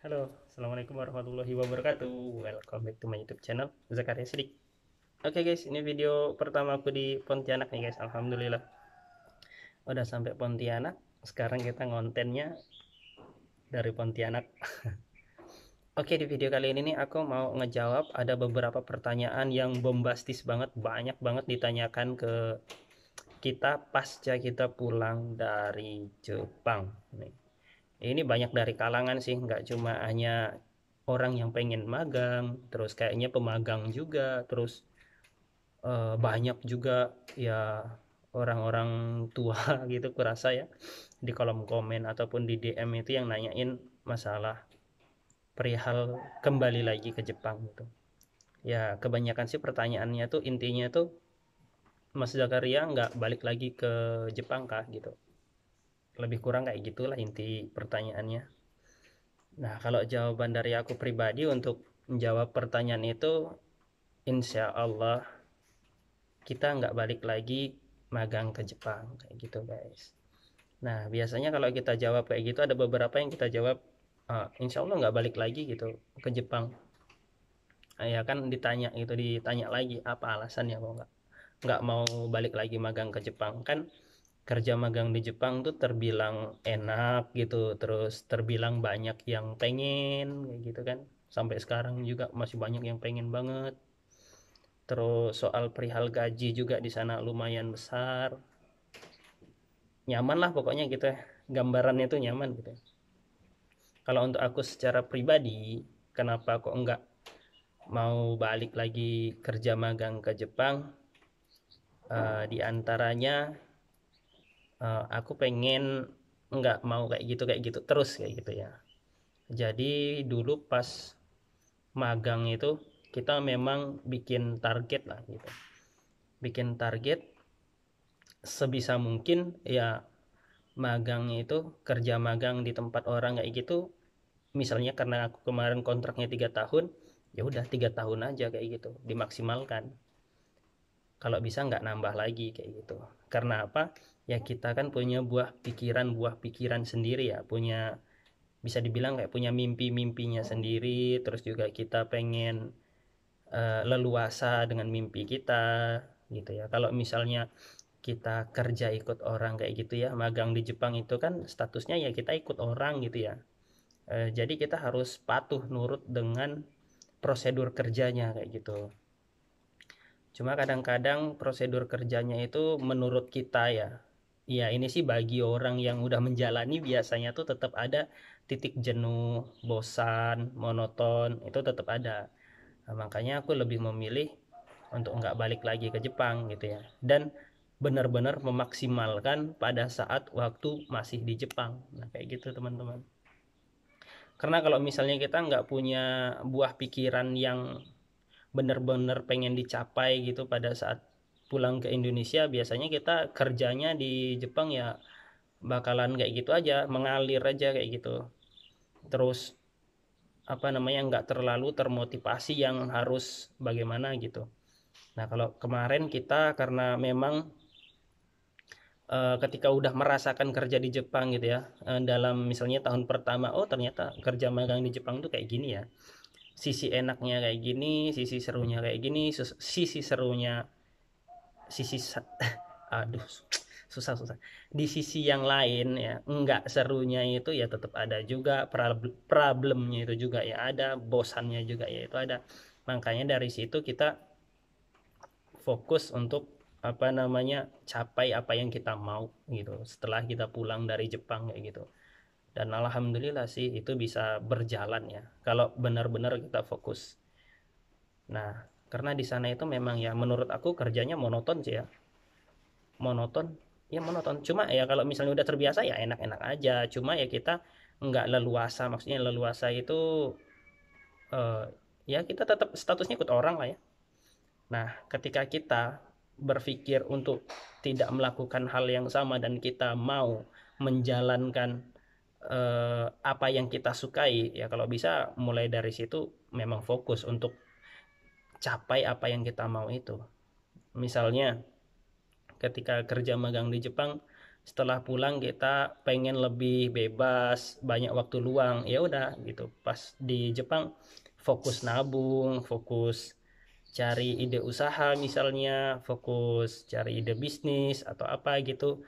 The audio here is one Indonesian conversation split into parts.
Halo, Assalamualaikum warahmatullahi wabarakatuh. Welcome back to my YouTube channel, Zakaria Sidik. Oke guys, ini video pertama aku di Pontianak nih guys. Alhamdulillah udah sampai Pontianak. Sekarang kita ngontennya dari Pontianak. Oke, di video kali ini nih aku mau ngejawab ada beberapa pertanyaan yang bombastis banget, banyak banget ditanyakan ke kita pasca kita pulang dari Jepang nih. Ini banyak dari kalangan sih, nggak cuma hanya orang yang pengen magang, terus kayaknya pemagang juga, terus banyak juga ya orang-orang tua gitu kurasa ya, di kolom komen ataupun di DM itu yang nanyain masalah perihal kembali lagi ke Jepang gitu. Ya kebanyakan sih pertanyaannya tuh intinya tuh, Mas Zakaria nggak balik lagi ke Jepang kah gitu, lebih kurang kayak gitulah inti pertanyaannya. Nah, kalau jawaban dari aku pribadi untuk menjawab pertanyaan itu, insya Allah kita nggak balik lagi magang ke Jepang kayak gitu guys. Nah, biasanya kalau kita jawab kayak gitu ada beberapa yang kita jawab, insya Allah nggak balik lagi gitu ke Jepang. Nah, ya kan ditanya lagi apa alasannya kok nggak mau balik lagi magang ke Jepang. Kan kerja magang di Jepang tuh terbilang enak gitu, terus terbilang banyak yang pengen kayak gitu kan, sampai sekarang juga masih banyak yang pengen banget. Terus soal perihal gaji juga di sana lumayan besar, nyaman lah pokoknya gitu ya, gambarannya tuh nyaman gitu ya. Kalau untuk aku secara pribadi, kenapa kok enggak mau balik lagi kerja magang ke Jepang? Di antaranya aku pengen nggak mau kayak gitu terus kayak gitu ya. Jadi dulu pas magang itu kita memang bikin target lah gitu, bikin target sebisa mungkin ya, magangnya itu kerja magang di tempat orang kayak gitu. Misalnya karena aku kemarin kontraknya 3 tahun, ya udah 3 tahun aja kayak gitu dimaksimalkan, kalau bisa nggak nambah lagi kayak gitu. Karena apa? Ya kita kan punya buah pikiran sendiri ya, punya, bisa dibilang kayak punya mimpi-mimpinya sendiri. Terus juga kita pengen leluasa dengan mimpi kita gitu ya. Kalau misalnya kita kerja ikut orang kayak gitu ya, magang di Jepang itu kan statusnya ya kita ikut orang gitu ya. Jadi kita harus patuh nurut dengan prosedur kerjanya kayak gitu. Cuma kadang-kadang prosedur kerjanya itu menurut kita ya, ya ini sih bagi orang yang udah menjalani biasanya tuh tetap ada titik jenuh, bosan, monoton, itu tetap ada. Nah, makanya aku lebih memilih untuk nggak balik lagi ke Jepang gitu ya. Dan benar-benar memaksimalkan pada saat waktu masih di Jepang. Nah kayak gitu teman-teman. Karena kalau misalnya kita nggak punya buah pikiran yang benar-benar pengen dicapai gitu pada saat pulang ke Indonesia, biasanya kita kerjanya di Jepang ya bakalan kayak gitu aja, mengalir aja kayak gitu. Terus apa namanya, nggak terlalu termotivasi yang harus bagaimana gitu. Nah kalau kemarin kita karena memang ketika udah merasakan kerja di Jepang gitu ya, dalam misalnya tahun pertama, oh ternyata kerja magang di Jepang tuh kayak gini ya, sisi enaknya kayak gini, sisi serunya kayak gini, sisi serunya, sisi aduh susah susah, di sisi yang lain ya enggak serunya itu ya tetap ada juga, problemnya itu juga ya ada, bosannya juga ya itu ada. Makanya dari situ kita fokus untuk apa namanya, capai apa yang kita mau gitu setelah kita pulang dari Jepang kayak gitu. Dan alhamdulillah sih itu bisa berjalan ya kalau benar-benar kita fokus. Nah karena di sana itu memang ya menurut aku kerjanya monoton sih ya, monoton, ya monoton. Cuma ya kalau misalnya udah terbiasa ya enak-enak aja. Cuma ya kita nggak leluasa, maksudnya leluasa itu eh, ya kita tetap statusnya ikut orang lah ya. Nah ketika kita berpikir untuk tidak melakukan hal yang sama dan kita mau menjalankan apa yang kita sukai, ya kalau bisa mulai dari situ memang fokus untuk capai apa yang kita mau itu. Misalnya ketika kerja magang di Jepang, setelah pulang kita pengen lebih bebas, banyak waktu luang, ya udah gitu. Pas di Jepang fokus nabung, fokus cari ide usaha misalnya, fokus cari ide bisnis atau apa gitu,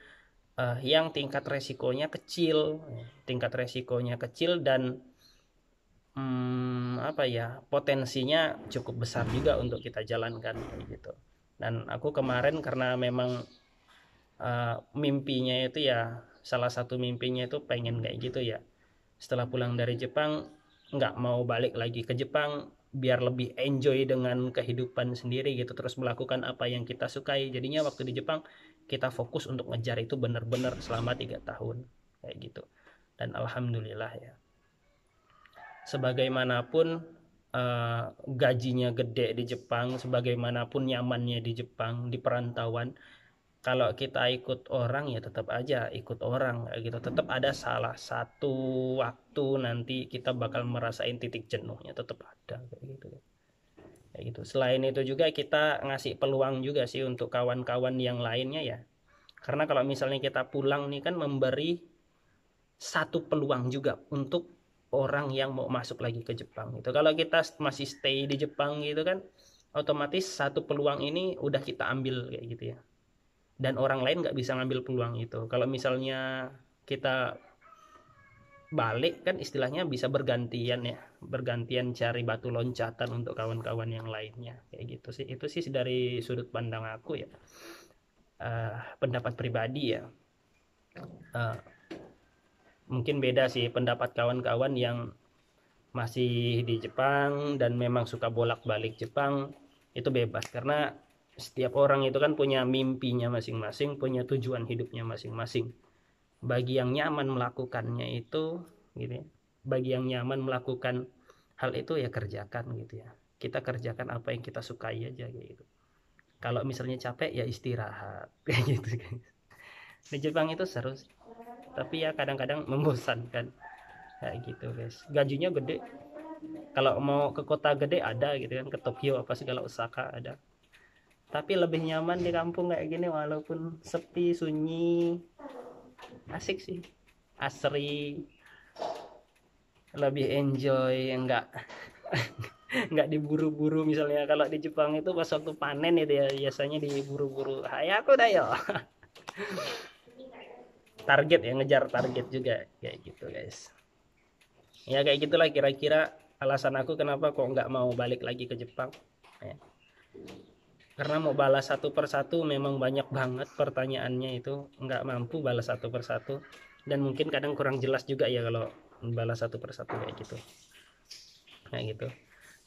yang tingkat resikonya kecil dan apa ya, potensinya cukup besar juga untuk kita jalankan kayak gitu. Dan aku kemarin karena memang mimpinya itu ya, salah satu mimpinya itu pengen kayak gitu ya, setelah pulang dari Jepang nggak mau balik lagi ke Jepang, biar lebih enjoy dengan kehidupan sendiri gitu, terus melakukan apa yang kita sukai. Jadinya waktu di Jepang kita fokus untuk ngejar itu benar-benar selama 3 tahun kayak gitu. Dan alhamdulillah ya, sebagaimanapun gajinya gede di Jepang, sebagaimanapun nyamannya di Jepang, di perantauan, kalau kita ikut orang ya tetap aja ikut orang kayak gitu, tetap ada salah satu waktu nanti kita bakal merasain titik jenuhnya, tetap ada kayak gitu. Kayak gitu. Selain itu juga kita ngasih peluang juga sih untuk kawan-kawan yang lainnya ya, karena kalau misalnya kita pulang nih kan memberi satu peluang juga untuk orang yang mau masuk lagi ke Jepang gitu. Kalau kita masih stay di Jepang gitu kan, otomatis satu peluang ini udah kita ambil kayak gitu ya, dan orang lain nggak bisa ngambil peluang itu. Kalau misalnya kita balik kan istilahnya bisa bergantian ya, bergantian cari batu loncatan untuk kawan-kawan yang lainnya kayak gitu sih. Itu sih dari sudut pandang aku ya, pendapat pribadi ya. uh, Mungkin beda sih pendapat kawan-kawan yang masih di Jepang dan memang suka bolak-balik Jepang, itu bebas karena setiap orang itu kan punya mimpinya masing-masing, punya tujuan hidupnya masing-masing. Bagi yang nyaman melakukannya itu gitu ya, bagi yang nyaman melakukan hal itu ya kerjakan gitu ya, kita kerjakan apa yang kita sukai aja gitu. Kalau misalnya capek ya istirahat kayak gitu kan. Di Jepang itu seru sih, tapi ya kadang-kadang membosankan kayak gitu guys. Gajinya gede, kalau mau ke kota gede ada gitu kan, ke Tokyo apa segala, Osaka ada, tapi lebih nyaman di kampung kayak gini, walaupun sepi sunyi, asik sih, asri, lebih enjoy, enggak nggak diburu-buru. Misalnya kalau di Jepang itu pas waktu panen itu ya biasanya diburu-buru, hai aku dah yo, target ya, ngejar target juga kayak gitu guys. Ya kayak gitulah kira-kira alasan aku kenapa kok nggak mau balik lagi ke Jepang ya. Karena mau balas satu persatu memang banyak banget pertanyaannya, itu nggak mampu balas satu persatu, dan mungkin kadang kurang jelas juga ya kalau balas satu persatu kayak gitu. Kayak gitu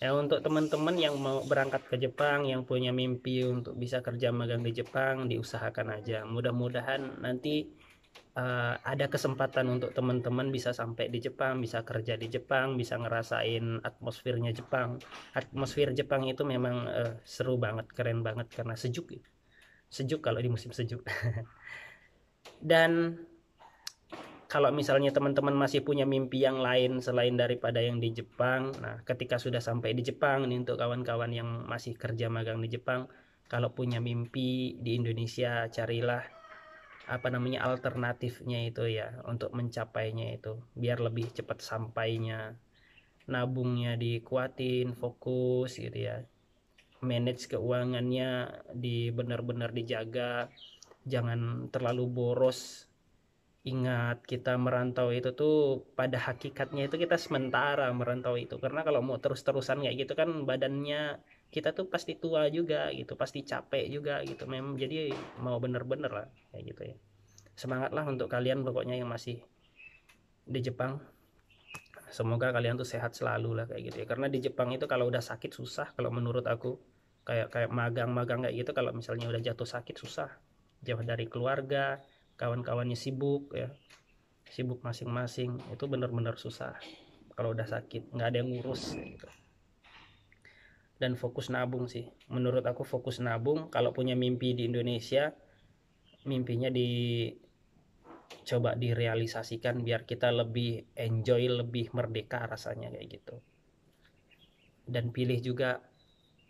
ya. Untuk teman-teman yang mau berangkat ke Jepang, yang punya mimpi untuk bisa kerja magang di Jepang, diusahakan aja, mudah-mudahan nanti ada kesempatan untuk teman-teman bisa sampai di Jepang, bisa kerja di Jepang, bisa ngerasain atmosfernya Jepang. Atmosfer Jepang itu memang seru banget, keren banget karena sejuk, sejuk kalau di musim sejuk. Dan kalau misalnya teman-teman masih punya mimpi yang lain selain daripada yang di Jepang, nah ketika sudah sampai di Jepang nih, untuk kawan-kawan yang masih kerja magang di Jepang, kalau punya mimpi di Indonesia, carilah apa namanya alternatifnya itu ya, untuk mencapainya itu biar lebih cepat sampainya. Nabungnya dikuatin, fokus gitu ya, manage keuangannya di benar-benar dijaga, jangan terlalu boros. Ingat, kita merantau itu tuh pada hakikatnya itu kita sementara merantau itu, karena kalau mau terus-terusan kayak gitu kan badannya kita tuh pasti tua juga gitu, pasti capek juga gitu memang. Jadi mau bener-bener lah kayak gitu ya. Semangatlah untuk kalian pokoknya yang masih di Jepang, semoga kalian tuh sehat selalu lah kayak gitu ya. Karena di Jepang itu kalau udah sakit susah kalau menurut aku, kayak kayak magang-magang kayak gitu, kalau misalnya udah jatuh sakit susah, jauh dari keluarga, kawan-kawannya sibuk ya, sibuk masing-masing, itu bener-bener susah kalau udah sakit, nggak ada yang ngurus gitu. Dan fokus nabung sih, menurut aku fokus nabung. Kalau punya mimpi di Indonesia, mimpinya coba direalisasikan biar kita lebih enjoy, lebih merdeka rasanya kayak gitu. Dan pilih juga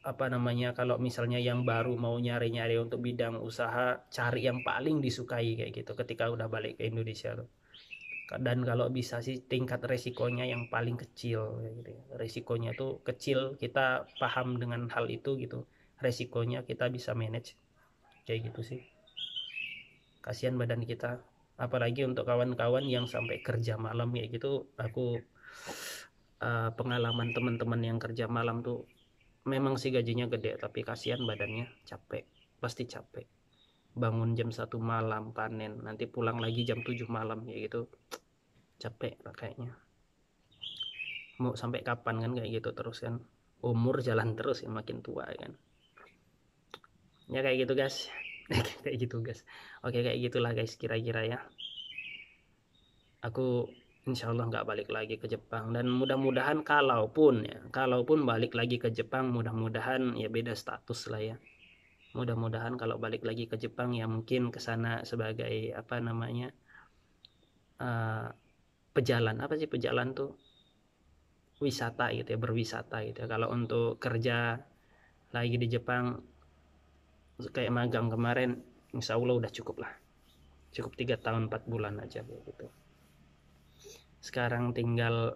apa namanya, kalau misalnya yang baru mau nyari-nyari untuk bidang usaha, cari yang paling disukai kayak gitu ketika udah balik ke Indonesia tuh. Dan kalau bisa sih tingkat resikonya yang paling kecil kayak gitu ya. Resikonya tuh kecil, kita paham dengan hal itu gitu, resikonya kita bisa manage kayak gitu sih. Kasihan badan kita, apalagi untuk kawan-kawan yang sampai kerja malam kayak gitu. Aku pengalaman teman-teman yang kerja malam tuh memang sih gajinya gede, tapi kasihan badannya, capek, pasti capek. Bangun jam 1 malam panen, nanti pulang lagi jam 7 malam kayak gitu, capek lah kayaknya. Mau sampai kapan kan kayak gitu terus kan, umur jalan terus ya, makin tua kan ya, kayak gitu guys. Kayak gitu guys. Oke, kayak gitulah guys kira-kira ya. Aku insya Allah nggak balik lagi ke Jepang, dan mudah-mudahan kalaupun balik lagi ke Jepang, mudah-mudahan ya beda status lah ya. Mudah-mudahan kalau balik lagi ke Jepang ya mungkin ke sana sebagai apa namanya, uh, pejalan, apa sih pejalan tuh, wisata gitu ya, berwisata gitu ya. Kalau untuk kerja lagi di Jepang kayak magang kemarin, insya Allah udah cukup lah, cukup 3 tahun 4 bulan aja gitu. Sekarang tinggal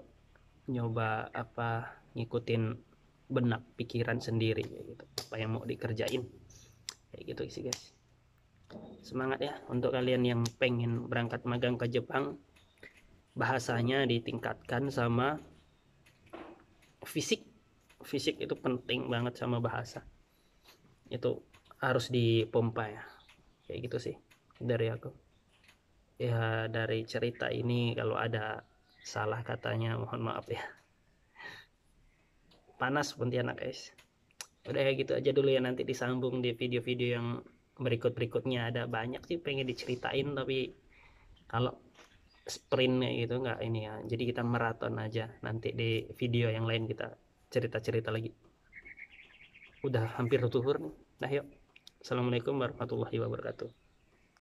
nyoba apa, ngikutin benak pikiran sendiri gitu, apa yang mau dikerjain kayak gitu sih guys. Semangat ya untuk kalian yang pengen berangkat magang ke Jepang. Bahasanya ditingkatkan sama fisik. Fisik itu penting banget, sama bahasa itu harus dipompa ya, kayak gitu sih dari aku ya. Dari cerita ini kalau ada salah katanya mohon maaf ya. Panas Pontianak guys. Udah ya gitu aja dulu ya, nanti disambung di video-video yang berikut-berikutnya. Ada banyak sih pengen diceritain, tapi kalau sprintnya gitu nggak ini ya, jadi kita maraton aja, nanti di video yang lain kita cerita-cerita lagi. Udah hampir zuhur nih. Nah yuk, assalamualaikum warahmatullahi wabarakatuh.